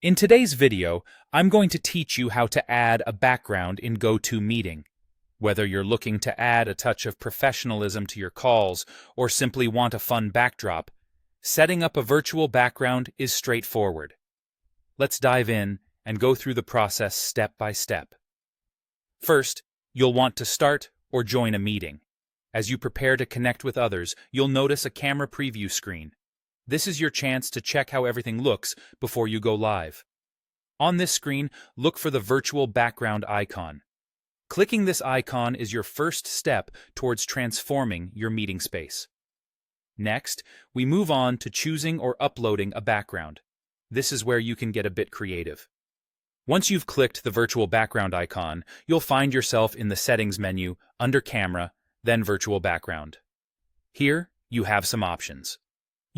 In today's video, I'm going to teach you how to add a background in GoToMeeting. Whether you're looking to add a touch of professionalism to your calls or simply want a fun backdrop, setting up a virtual background is straightforward. Let's dive in and go through the process step by step. First, you'll want to start or join a meeting. As you prepare to connect with others, you'll notice a camera preview screen. This is your chance to check how everything looks before you go live. On this screen, look for the virtual background icon. Clicking this icon is your first step towards transforming your meeting space. Next, we move on to choosing or uploading a background. This is where you can get a bit creative. Once you've clicked the virtual background icon, you'll find yourself in the Settings menu, under Camera, then Virtual Background. Here, you have some options.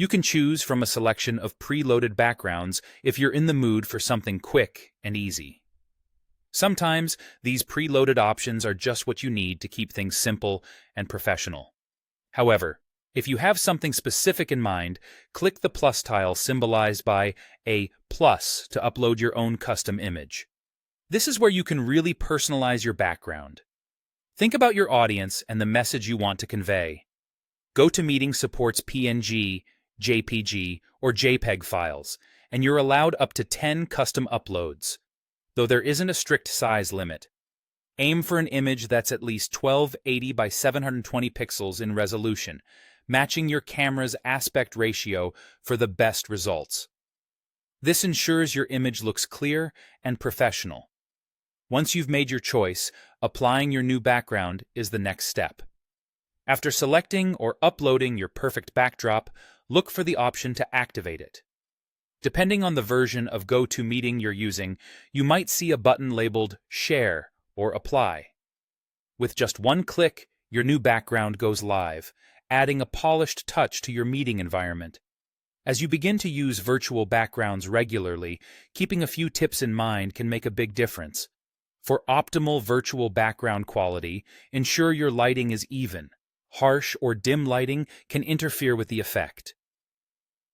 You can choose from a selection of preloaded backgrounds if you're in the mood for something quick and easy. Sometimes, these preloaded options are just what you need to keep things simple and professional. However, if you have something specific in mind, click the plus tile symbolized by a plus to upload your own custom image. This is where you can really personalize your background. Think about your audience and the message you want to convey. GoToMeeting supports PNG, JPG, or JPEG files, and you're allowed up to 10 custom uploads, though there isn't a strict size limit. Aim for an image that's at least 1280 by 720 pixels in resolution, matching your camera's aspect ratio for the best results. This ensures your image looks clear and professional. Once you've made your choice, applying your new background is the next step. After selecting or uploading your perfect backdrop, look for the option to activate it. Depending on the version of GoToMeeting you're using, you might see a button labeled Share or Apply. With just one click, your new background goes live, adding a polished touch to your meeting environment. As you begin to use virtual backgrounds regularly, keeping a few tips in mind can make a big difference. For optimal virtual background quality, ensure your lighting is even. Harsh or dim lighting can interfere with the effect.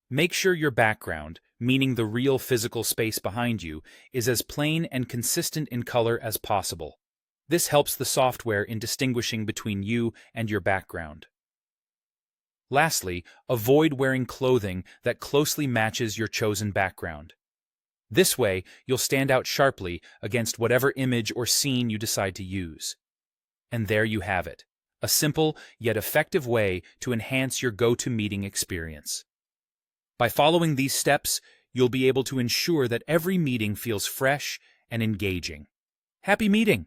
Make sure your background, meaning the real physical space behind you, is as plain and consistent in color as possible. This helps the software in distinguishing between you and your background. Lastly, avoid wearing clothing that closely matches your chosen background. This way, you'll stand out sharply against whatever image or scene you decide to use. And there you have it, a simple yet effective way to enhance your GoToMeeting experience. By following these steps, you'll be able to ensure that every meeting feels fresh and engaging. Happy meeting!